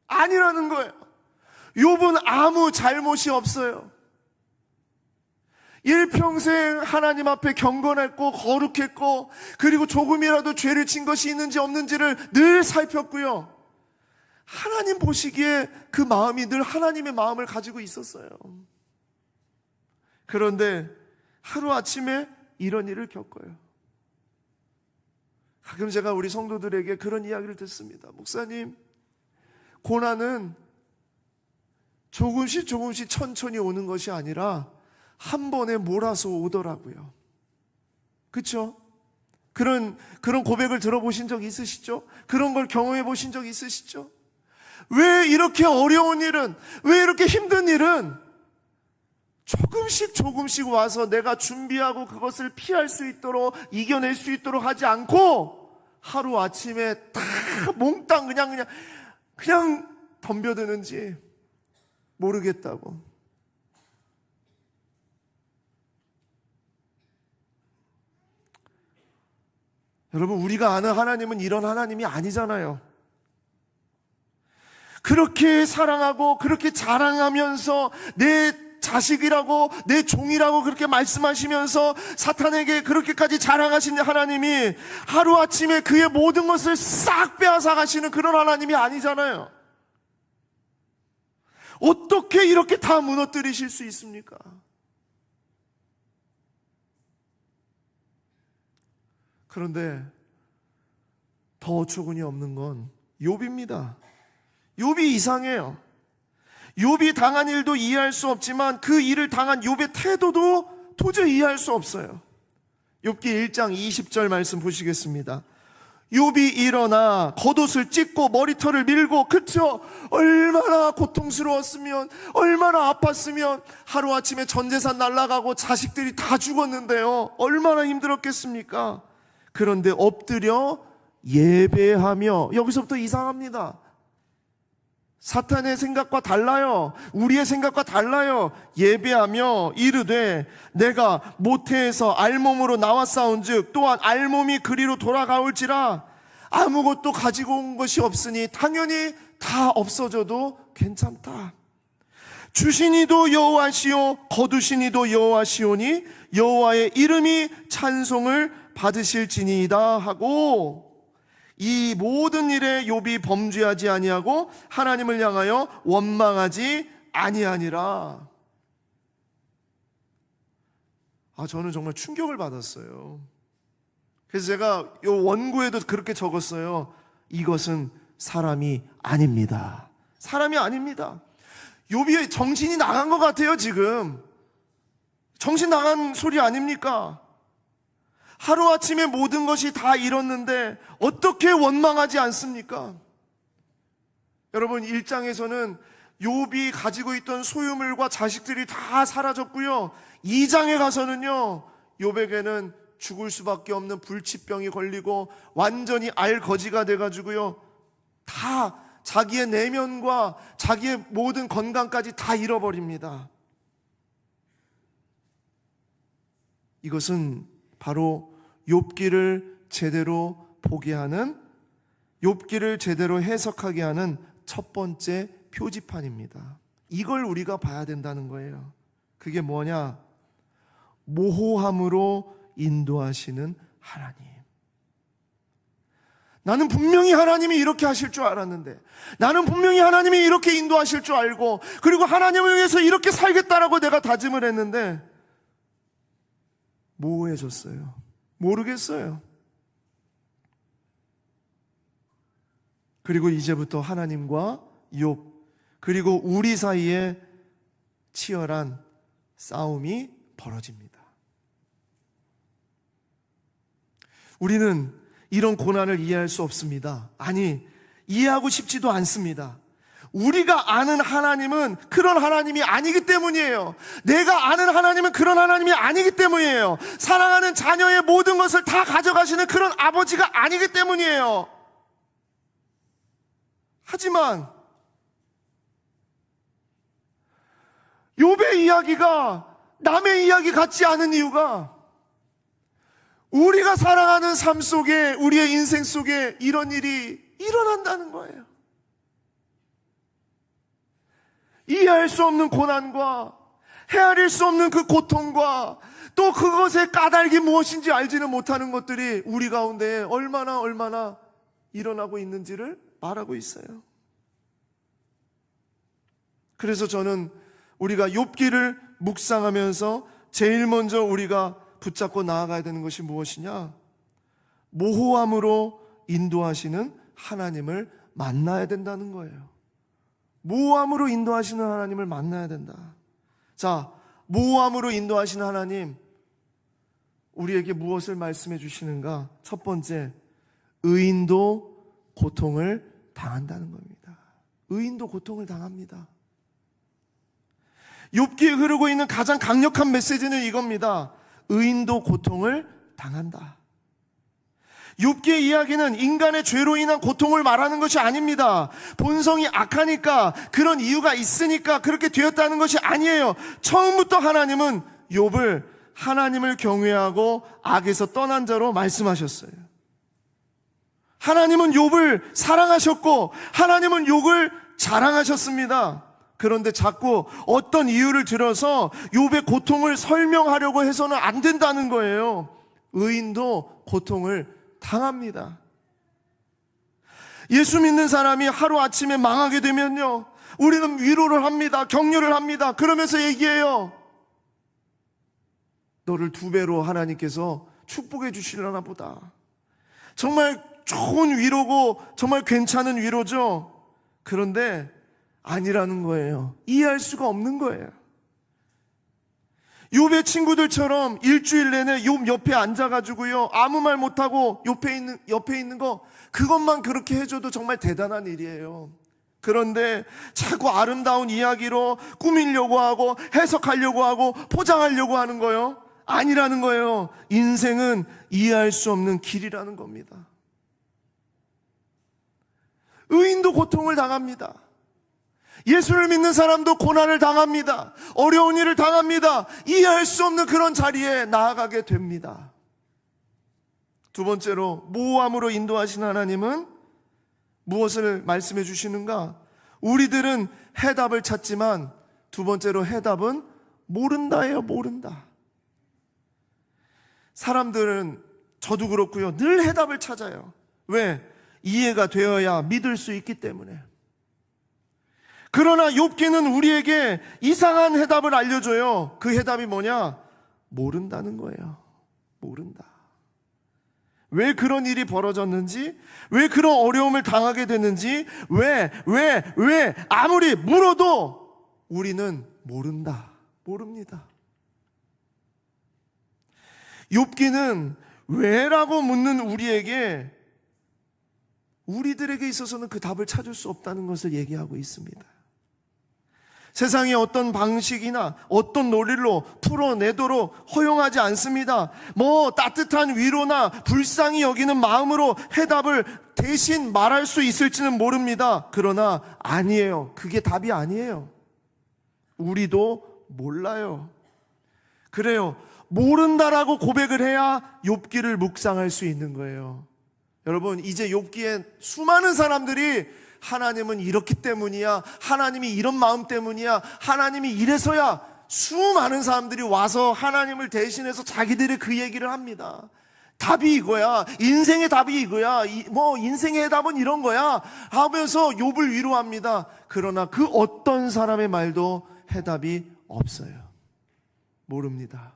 A: 아니라는 거예요. 욥은 아무 잘못이 없어요. 일평생 하나님 앞에 경건했고 거룩했고 그리고 조금이라도 죄를 진 것이 있는지 없는지를 늘 살폈고요. 하나님 보시기에 그 마음이 늘 하나님의 마음을 가지고 있었어요. 그런데 하루아침에 이런 일을 겪어요. 가끔 제가 우리 성도들에게 그런 이야기를 듣습니다. 목사님, 고난은 조금씩 천천히 오는 것이 아니라 한 번에 몰아서 오더라고요. 그렇죠? 그런 고백을 들어보신 적 있으시죠? 그런 걸 경험해 보신 적 있으시죠? 왜 이렇게 어려운 일은, 왜 이렇게 힘든 일은 조금씩 와서 내가 준비하고 그것을 피할 수 있도록, 이겨낼 수 있도록 하지 않고 하루 아침에 다 몽땅 그냥 덤벼드는지 모르겠다고. 여러분, 우리가 아는 하나님은 이런 하나님이 아니잖아요. 그렇게 사랑하고 그렇게 자랑하면서 내 자식이라고 내 종이라고 그렇게 말씀하시면서 사탄에게 그렇게까지 자랑하신 하나님이 하루아침에 그의 모든 것을 싹 빼앗아 가시는 그런 하나님이 아니잖아요. 어떻게 이렇게 다 무너뜨리실 수 있습니까? 그런데 더 어처구니 없는 건 욥입니다. 욥이 이상해요. 욥이 당한 일도 이해할 수 없지만 그 일을 당한 욥의 태도도 도저히 이해할 수 없어요. 욥기 1장 20절 말씀 보시겠습니다. 욥이 일어나 겉옷을 찢고 머리털을 밀고, 그쵸? 얼마나 고통스러웠으면, 얼마나 아팠으면, 하루아침에 전재산 날아가고 자식들이 다 죽었는데요. 얼마나 힘들었겠습니까? 그런데 엎드려 예배하며, 여기서부터 이상합니다. 사탄의 생각과 달라요. 우리의 생각과 달라요. 예배하며 이르되 내가 모태에서 알몸으로 나왔사온즉 또한 알몸이 그리로 돌아가올지라. 아무것도 가지고 온 것이 없으니 당연히 다 없어져도 괜찮다. 주신 이도 여호와시오 거두신 이도 여호와시오니 여호와의 이름이 찬송을 받으실지니이다 하고, 이 모든 일에 욥이 범죄하지 아니하고 하나님을 향하여 원망하지 아니하니라. 저는 정말 충격을 받았어요. 그래서 제가 이 원고에도 그렇게 적었어요. 이것은 사람이 아닙니다. 사람이 아닙니다. 욥이 정신이 나간 것 같아요. 지금 정신 나간 소리 아닙니까? 하루아침에 모든 것이 다 잃었는데 어떻게 원망하지 않습니까? 여러분, 1장에서는 욥이 가지고 있던 소유물과 자식들이 다 사라졌고요. 2장에 가서는요, 욥에게는 죽을 수밖에 없는 불치병이 걸리고 완전히 알거지가 돼가지고요, 다 자기의 내면과 자기의 모든 건강까지 다 잃어버립니다. 이것은 바로 욥기를 제대로 보게 하는, 욥기를 제대로 해석하게 하는 첫 번째 표지판입니다. 이걸 우리가 봐야 된다는 거예요. 그게 뭐냐? 모호함으로 인도하시는 하나님. 나는 분명히 하나님이 이렇게 하실 줄 알았는데, 나는 분명히 하나님이 이렇게 인도하실 줄 알고, 그리고 하나님을 위해서 이렇게 살겠다라고 내가 다짐을 했는데 모호해졌어요. 모르겠어요. 그리고 이제부터 하나님과 욥, 그리고 우리 사이에 치열한 싸움이 벌어집니다. 우리는 이런 고난을 이해할 수 없습니다. 아니, 이해하고 싶지도 않습니다. 우리가 아는 하나님은 그런 하나님이 아니기 때문이에요. 내가 아는 하나님은 그런 하나님이 아니기 때문이에요. 사랑하는 자녀의 모든 것을 다 가져가시는 그런 아버지가 아니기 때문이에요. 하지만 욥의 이야기가 남의 이야기 같지 않은 이유가, 우리가 살아가는 삶 속에, 우리의 인생 속에 이런 일이 일어난다는 거예요. 이해할 수 없는 고난과 헤아릴 수 없는 그 고통과 또 그것의 까닭이 무엇인지 알지는 못하는 것들이 우리 가운데 얼마나 일어나고 있는지를 말하고 있어요. 그래서 저는 우리가 욥기를 묵상하면서 제일 먼저 우리가 붙잡고 나아가야 되는 것이 무엇이냐? 모호함으로 인도하시는 하나님을 만나야 된다는 거예요. 모호함으로 인도하시는 하나님을 만나야 된다. 자, 모호함으로 인도하시는 하나님, 우리에게 무엇을 말씀해 주시는가? 첫 번째, 의인도 고통을 당한다는 겁니다. 의인도 고통을 당합니다. 욥기에 흐르고 있는 가장 강력한 메시지는 이겁니다. 의인도 고통을 당한다. 욥기의 이야기는 인간의 죄로 인한 고통을 말하는 것이 아닙니다. 본성이 악하니까, 그런 이유가 있으니까 그렇게 되었다는 것이 아니에요. 처음부터 하나님은 욥을 하나님을 경외하고 악에서 떠난 자로 말씀하셨어요. 하나님은 욥을 사랑하셨고 하나님은 욥을 자랑하셨습니다. 그런데 자꾸 어떤 이유를 들어서 욥의 고통을 설명하려고 해서는 안 된다는 거예요. 의인도 고통을 당합니다. 예수 믿는 사람이 하루아침에 망하게 되면요, 우리는 위로를 합니다. 격려를 합니다. 그러면서 얘기해요. 너를 2배로 하나님께서 축복해 주시려나 보다. 정말 좋은 위로고 정말 괜찮은 위로죠. 그런데 아니라는 거예요. 이해할 수가 없는 거예요. 욥의 친구들처럼 일주일 내내 욥 옆에 앉아가지고요, 아무 말 못하고 옆에 있는 거, 그것만 그렇게 해줘도 정말 대단한 일이에요. 그런데 자꾸 아름다운 이야기로 꾸미려고 하고 해석하려고 하고 포장하려고 하는 거요, 아니라는 거예요. 인생은 이해할 수 없는 길이라는 겁니다. 의인도 고통을 당합니다. 예수를 믿는 사람도 고난을 당합니다. 어려운 일을 당합니다. 이해할 수 없는 그런 자리에 나아가게 됩니다. 두 번째로, 모호함으로 인도하신 하나님은 무엇을 말씀해 주시는가? 우리들은 해답을 찾지만 두 번째로 해답은 모른다예요. 모른다. 사람들은, 저도 그렇고요, 늘 해답을 찾아요. 왜? 이해가 되어야 믿을 수 있기 때문에. 그러나 욥기는 우리에게 이상한 해답을 알려줘요. 그 해답이 뭐냐? 모른다는 거예요. 모른다. 왜 그런 일이 벌어졌는지, 왜 그런 어려움을 당하게 됐는지, 왜 아무리 물어도 우리는 모른다. 모릅니다. 욥기는 왜라고 묻는 우리들에게 있어서는 그 답을 찾을 수 없다는 것을 얘기하고 있습니다. 세상의 어떤 방식이나 어떤 논리로 풀어내도록 허용하지 않습니다. 따뜻한 위로나 불쌍히 여기는 마음으로 해답을 대신 말할 수 있을지는 모릅니다. 그러나 아니에요. 그게 답이 아니에요. 우리도 몰라요. 그래요. 모른다라고 고백을 해야 욥기를 묵상할 수 있는 거예요. 여러분, 이제 욥기에 수많은 사람들이 하나님은 이렇기 때문이야, 하나님이 이런 마음 때문이야, 하나님이 이래서야, 수많은 사람들이 와서 하나님을 대신해서 자기들의 그 얘기를 합니다. 답이 이거야, 인생의 답이 이거야, 인생의 해답은 이런 거야 하면서 욥을 위로합니다. 그러나 그 어떤 사람의 말도 해답이 없어요. 모릅니다.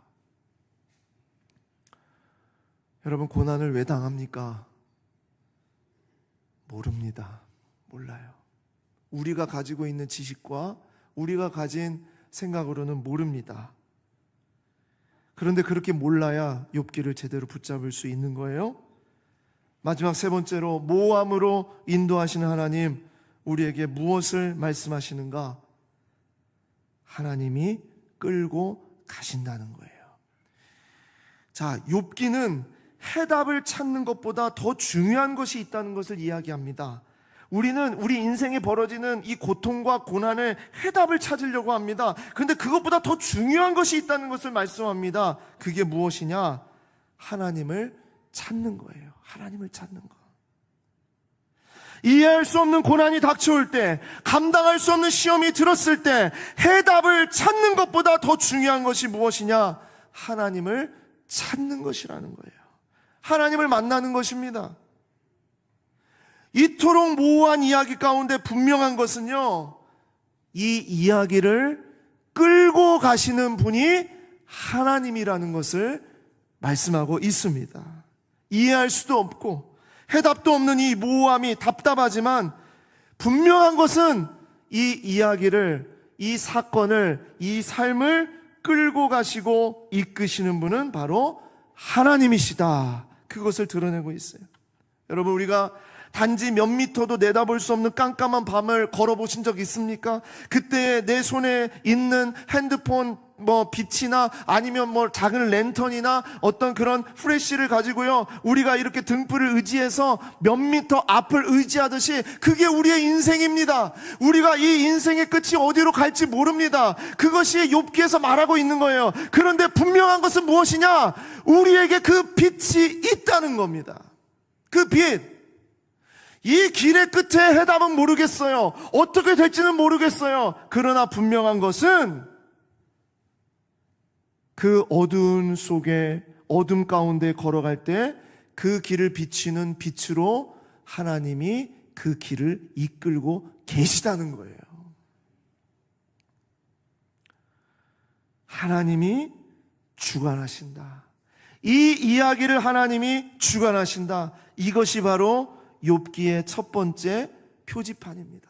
A: 여러분, 고난을 왜 당합니까? 모릅니다. 몰라요. 우리가 가지고 있는 지식과 우리가 가진 생각으로는 모릅니다. 그런데 그렇게 몰라야 욥기를 제대로 붙잡을 수 있는 거예요. 마지막 세 번째로, 모함으로 인도하시는 하나님, 우리에게 무엇을 말씀하시는가? 하나님이 끌고 가신다는 거예요. 자, 욥기는 해답을 찾는 것보다 더 중요한 것이 있다는 것을 이야기합니다. 우리는 우리 인생에 벌어지는 이 고통과 고난의 해답을 찾으려고 합니다. 그런데 그것보다 더 중요한 것이 있다는 것을 말씀합니다. 그게 무엇이냐? 하나님을 찾는 거예요. 하나님을 찾는 거. 이해할 수 없는 고난이 닥쳐올 때, 감당할 수 없는 시험이 들었을 때 해답을 찾는 것보다 더 중요한 것이 무엇이냐? 하나님을 찾는 것이라는 거예요. 하나님을 만나는 것입니다. 이토록 모호한 이야기 가운데 분명한 것은요, 이 이야기를 끌고 가시는 분이 하나님이라는 것을 말씀하고 있습니다. 이해할 수도 없고 해답도 없는 이 모호함이 답답하지만, 분명한 것은 이 이야기를, 이 사건을, 이 삶을 끌고 가시고 이끄시는 분은 바로 하나님이시다. 그것을 드러내고 있어요. 여러분, 우리가 단지 몇 미터도 내다볼 수 없는 깜깜한 밤을 걸어보신 적 있습니까? 그때 내 손에 있는 핸드폰 빛이나 아니면 작은 랜턴이나 어떤 그런 플래시를 가지고요, 우리가 이렇게 등불을 의지해서 몇 미터 앞을 의지하듯이, 그게 우리의 인생입니다. 우리가 이 인생의 끝이 어디로 갈지 모릅니다. 그것이 욥기에서 말하고 있는 거예요. 그런데 분명한 것은 무엇이냐? 우리에게 그 빛이 있다는 겁니다. 그 빛. 이 길의 끝에 해답은 모르겠어요. 어떻게 될지는 모르겠어요. 그러나 분명한 것은 그 어두운 속에, 어둠 가운데 걸어갈 때 그 길을 비치는 빛으로 하나님이 그 길을 이끌고 계시다는 거예요. 하나님이 주관하신다. 이 이야기를 하나님이 주관하신다. 이것이 바로 욥기의 첫 번째 표지판입니다.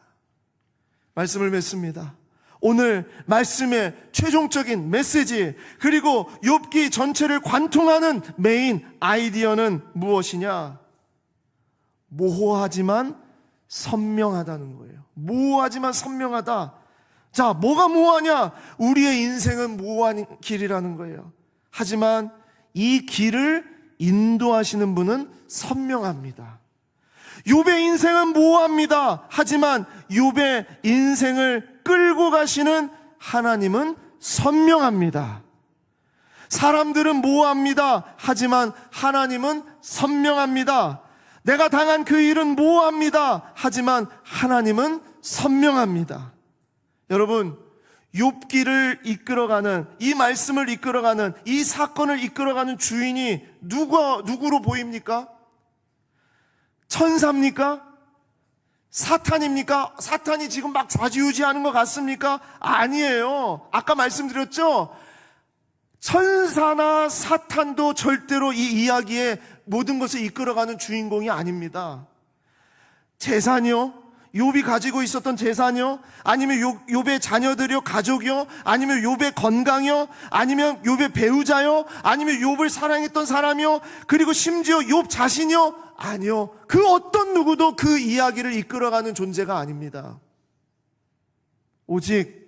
A: 말씀을 맺습니다. 오늘 말씀의 최종적인 메시지, 그리고 욥기 전체를 관통하는 메인 아이디어는 무엇이냐? 모호하지만 선명하다는 거예요. 모호하지만 선명하다. 자, 뭐가 모호하냐? 우리의 인생은 모호한 길이라는 거예요. 하지만 이 길을 인도하시는 분은 선명합니다. 욥의 인생은 모호합니다. 하지만 욥의 인생을 끌고 가시는 하나님은 선명합니다. 사람들은 모호합니다. 하지만 하나님은 선명합니다. 내가 당한 그 일은 모호합니다. 하지만 하나님은 선명합니다. 여러분, 욥기를 이끌어가는, 이 말씀을 이끌어가는, 이 사건을 이끌어가는 주인이 누구로 보입니까? 천사입니까? 사탄입니까? 사탄이 지금 막 좌지우지하는 것 같습니까? 아니에요. 아까 말씀드렸죠? 천사나 사탄도 절대로 이 이야기의 모든 것을 이끌어가는 주인공이 아닙니다. 재산이요? 욥이 가지고 있었던 재산이요? 아니면 욥의 자녀들이요? 가족이요? 아니면 욥의 건강이요? 아니면 욥의 배우자요? 아니면 욥을 사랑했던 사람이요? 그리고 심지어 욥 자신이요? 아니요. 그 어떤 누구도 그 이야기를 이끌어가는 존재가 아닙니다. 오직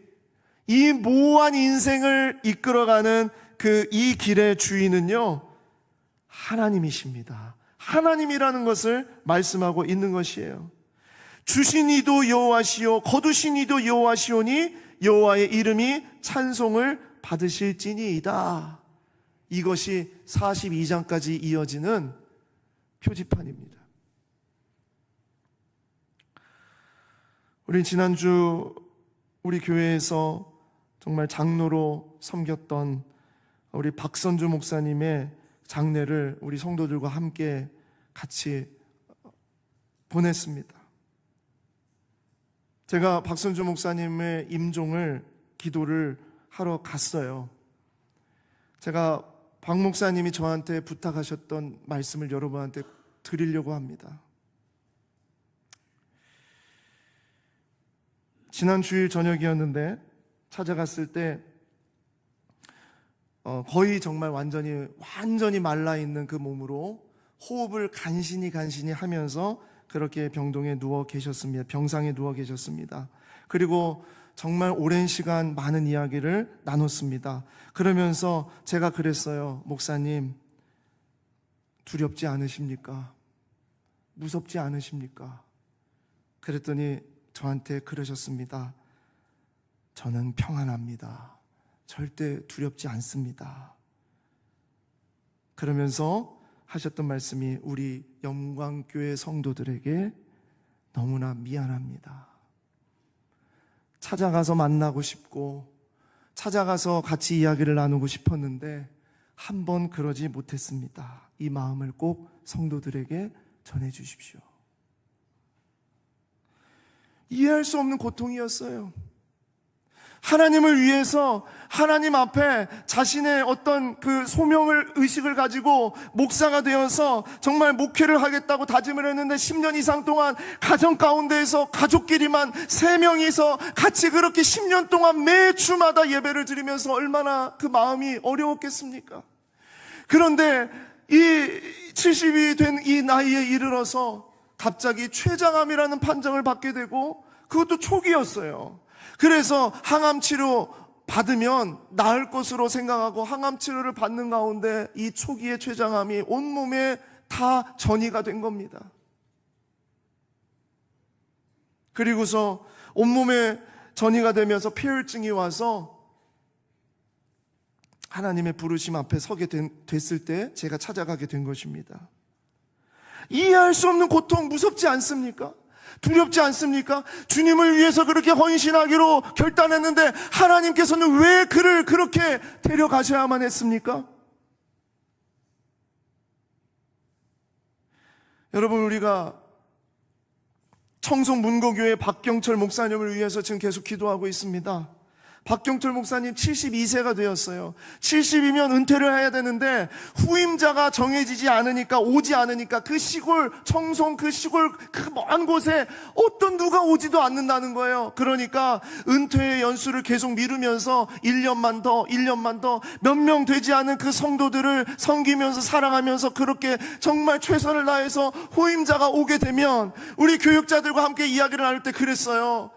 A: 이 모호한 인생을 이끌어가는 이 길의 주인은요, 하나님이십니다. 하나님이라는 것을 말씀하고 있는 것이에요. 주신 이도 여호와시요 거두신 이도 여호와시오니 여호와의 이름이 찬송을 받으실지니이다. 이것이 42장까지 이어지는 표지판입니다. 우리 지난주 우리 교회에서 정말 장로로 섬겼던 우리 박선주 목사님의 장례를 우리 성도들과 함께 같이 보냈습니다. 제가 박선주 목사님의 임종을 기도를 하러 갔어요. 제가 박 목사님이 저한테 부탁하셨던 말씀을 여러분한테 드리려고 합니다. 지난 주일 저녁이었는데 찾아갔을 때 거의 정말 완전히 말라있는 그 몸으로 호흡을 간신히 하면서 그렇게 병동에 누워 계셨습니다. 병상에 누워 계셨습니다. 그리고 정말 오랜 시간 많은 이야기를 나눴습니다. 그러면서 제가 그랬어요. 목사님, 두렵지 않으십니까? 무섭지 않으십니까? 그랬더니 저한테 그러셨습니다. 저는 평안합니다. 절대 두렵지 않습니다. 그러면서 하셨던 말씀이 우리 영광교회 성도들에게 너무나 미안합니다. 찾아가서 만나고 싶고 찾아가서 같이 이야기를 나누고 싶었는데 한 번 그러지 못했습니다. 이 마음을 꼭 성도들에게 전해주십시오. 이해할 수 없는 고통이었어요. 하나님을 위해서 하나님 앞에 자신의 어떤 그 소명을 의식을 가지고 목사가 되어서 정말 목회를 하겠다고 다짐을 했는데 10년 이상 동안 가정 가운데에서 가족끼리만 3명이서 같이 그렇게 10년 동안 매 주마다 예배를 드리면서 얼마나 그 마음이 어려웠겠습니까? 그런데 이 70이 된 이 나이에 이르러서 갑자기 췌장암이라는 판정을 받게 되고 그것도 초기였어요. 그래서 항암 치료 받으면 나을 것으로 생각하고 항암 치료를 받는 가운데 이 초기의 췌장암이 온몸에 다 전이가 된 겁니다. 그리고서 온몸에 전이가 되면서 폐혈증이 와서 하나님의 부르심 앞에 서게 됐을 때 제가 찾아가게 된 것입니다. 이해할 수 없는 고통 무섭지 않습니까? 두렵지 않습니까? 주님을 위해서 그렇게 헌신하기로 결단했는데 하나님께서는 왜 그를 그렇게 데려가셔야만 했습니까? 여러분, 우리가 청송문고교회 박경철 목사님을 위해서 지금 계속 기도하고 있습니다. 박경철 목사님 72세가 되었어요. 70이면 은퇴를 해야 되는데 후임자가 정해지지 않으니까, 오지 않으니까 그 시골, 청송 그 시골 그 먼 곳에 어떤 누가 오지도 않는다는 거예요. 그러니까 은퇴의 연수를 계속 미루면서 1년만 더 몇 명 되지 않은 그 성도들을 섬기면서 사랑하면서 그렇게 정말 최선을 다해서 후임자가 오게 되면 우리 교육자들과 함께 이야기를 나눌 때 그랬어요.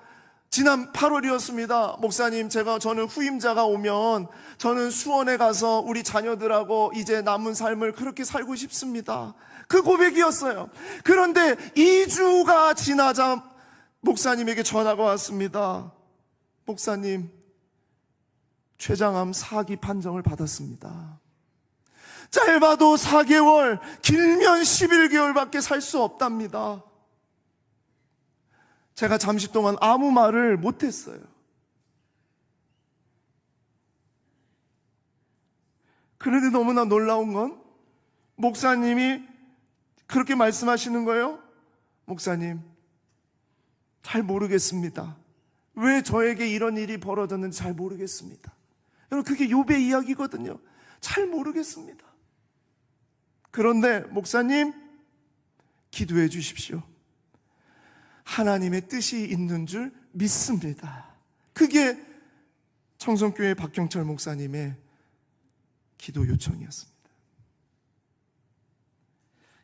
A: 지난 8월이었습니다. 목사님, 저는 후임자가 오면 저는 수원에 가서 우리 자녀들하고 이제 남은 삶을 그렇게 살고 싶습니다. 그 고백이었어요. 그런데 2주가 지나자 목사님에게 전화가 왔습니다. 목사님, 췌장암 4기 판정을 받았습니다. 짧아도 4개월, 길면 11개월밖에 살 수 없답니다. 제가 잠시 동안 아무 말을 못했어요. 그런데 너무나 놀라운 건 목사님이 그렇게 말씀하시는 거예요. 목사님, 잘 모르겠습니다. 왜 저에게 이런 일이 벌어졌는지 잘 모르겠습니다. 여러분, 그게 욥의 이야기거든요. 잘 모르겠습니다. 그런데 목사님, 기도해 주십시오. 하나님의 뜻이 있는 줄 믿습니다. 그게 청송교회 박경철 목사님의 기도 요청이었습니다.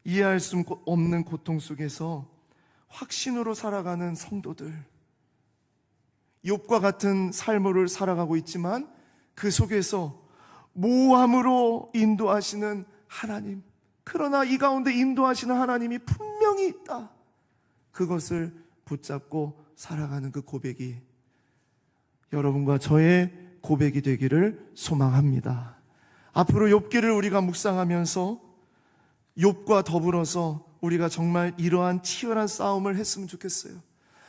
A: 이해할 수 없는 고통 속에서 확신으로 살아가는 성도들, 욥과 같은 삶을 살아가고 있지만 그 속에서 모함으로 인도하시는 하나님, 그러나 이 가운데 인도하시는 하나님이 분명히 있다. 그것을 붙잡고 살아가는 그 고백이 여러분과 저의 고백이 되기를 소망합니다. 앞으로 욥기를 우리가 묵상하면서 욥과 더불어서 우리가 정말 이러한 치열한 싸움을 했으면 좋겠어요.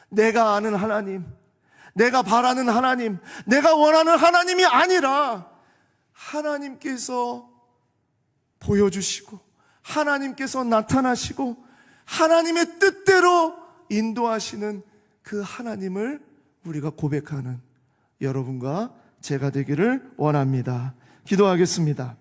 A: 내가 아는 하나님, 내가 바라는 하나님, 내가 원하는 하나님이 아니라 하나님께서 보여주시고 하나님께서 나타나시고 하나님의 뜻대로 인도하시는 그 하나님을 우리가 고백하는 여러분과 제가 되기를 원합니다. 기도하겠습니다.